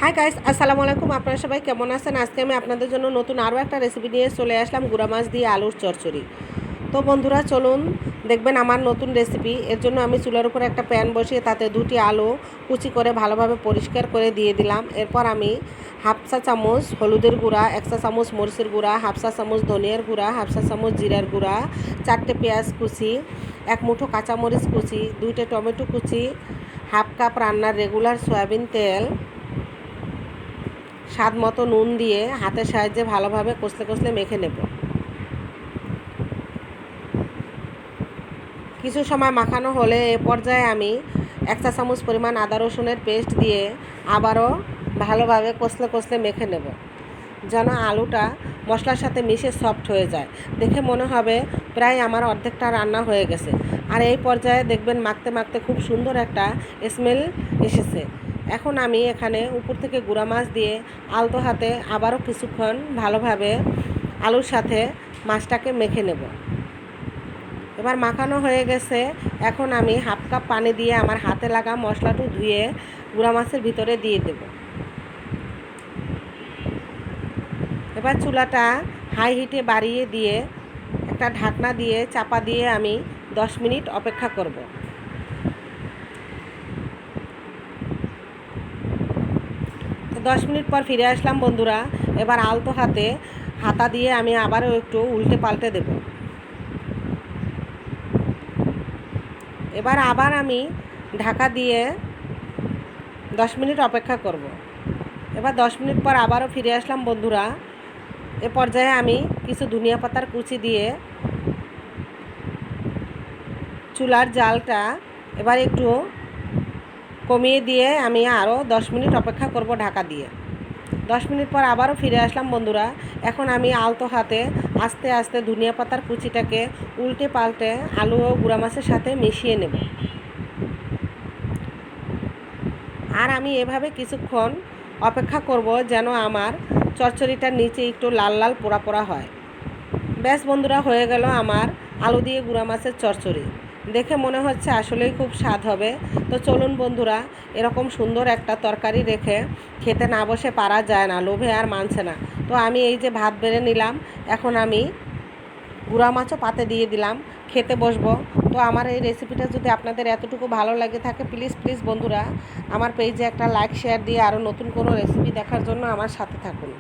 Hi guys, আসসালামু আলাইকুম। আপনারা সবাই কেমন আছেন? আজকে আমি আপনাদের জন্য নতুন আরও একটা রেসিপি নিয়ে চলে আসলাম, গুঁড়া মাছ দিয়ে আলুর চচ্চড়ি। তো বন্ধুরা চলুন দেখবেন আমার নতুন রেসিপি। এর জন্য আমি চুলার উপরে একটা প্যান বসিয়ে তাতে 2টি আলু কুচি করে ভালোভাবে পরিষ্কার করে দিয়ে দিলাম। এরপর আমি হাফ চা চামচ হলুদের গুঁড়া, 1 চা চামচ মরিচের গুঁড়া, হাফ চা চামচ ধনিয়ার গুঁড়া, হাফ চা চামচ জিরার গুঁড়া, 4টে পেঁয়াজ কুচি, 1 মুঠো কাঁচামরিচ কুচি, 2টে টমেটো কুচি, হাফ কাপ রান্নার রেগুলার সয়াবিন তেল, স্বাদ মতো নুন দিয়ে হাতের সাহায্যে ভালোভাবে কষলে কষলে মেখে নেব। কিছু সময় মাখানো হলে এ পর্যায়ে আমি 1 চা চামচ পরিমাণ আদা রসুনের পেস্ট দিয়ে আবারও ভালোভাবে কষলে কষলে মেখে নেব, যেন আলুটা মশলার সাথে মিশে সফট হয়ে যায়। দেখে মনে হবে প্রায় আমার অর্ধেকটা রান্না হয়ে গেছে। আর এই পর্যায়ে দেখবেন মাখতে মাখতে খুব সুন্দর একটা স্মেল এসেছে। এখন আমি এখানে উপর থেকে গুঁড়া মাছ দিয়ে আলতো হাতে আবারও কিছুক্ষণ ভালোভাবে আলুর সাথে মাছটাকে মেখে নেব। এবার মাখানো হয়ে গেছে। এখন আমি হাফ কাপ পানি দিয়ে আমার হাতে লাগা মশলাটা ধুয়ে গুঁড়া মাছের ভিতরে দিয়ে দেব। এবার চুলাটা হাই হিটে বাড়িয়ে দিয়ে একটা ঢাকনা দিয়ে চাপা দিয়ে আমি 10 মিনিট অপেক্ষা করব। 10 মিনিট পর ফিরে আসলাম বন্ধুরা। এবার আলতো হাতে হাতা দিয়ে আমি আবারও একটু উল্টে পাল্টে দেব। এবার আবার আমি ঢাকা দিয়ে 10 মিনিট অপেক্ষা করব। এবার 10 মিনিট পর আবারও ফিরে আসলাম বন্ধুরা। এ পর্যায়ে আমি কিছু ধনিয়া পাতার কুচি দিয়ে চুলার জালটা এবার একটু কমিয়ে দিয়ে আমি আরও 10 মিনিট অপেক্ষা করব ঢাকা দিয়ে। 10 মিনিট পর আবারও ফিরে আসলাম বন্ধুরা। এখন আমি আলতো হাতে আস্তে আস্তে ধনিয়া পাতার কুচিটাকে উল্টে পাল্টে আলু ও গুঁড়া মাছের সাথে মিশিয়ে নেব। আর আমি এভাবে কিছুক্ষণ অপেক্ষা করব যেন আমার চচ্চড়িটার নিচে একটু লাল লাল পোড়া পোড়া হয়। ব্যাস বন্ধুরা, হয়ে গেল আমার আলু দিয়ে গুঁড়া মাছের চচ্চড়ি। দেখে মনে হচ্ছে আসলেই খুব স্বাদ হবে। তো চলুন বন্ধুরা, এরকম সুন্দর একটা তরকারি রেখে খেতে না বসে পারা যায় না, লোভে আর মানছে না। তো আমি এই যে ভাত বেড়ে নিলাম, এখন আমি গুঁড়া মাছও পাতে দিয়ে দিলাম, খেতে বসবো। তো আমার এই রেসিপিটা যদি আপনাদের এতটুকু ভালো লাগে থাকে, প্লিজ প্লিজ বন্ধুরা আমার পেজে একটা লাইক শেয়ার দিয়ে আরও নতুন কোনো রেসিপি দেখার জন্য আমার সাথে থাকুন।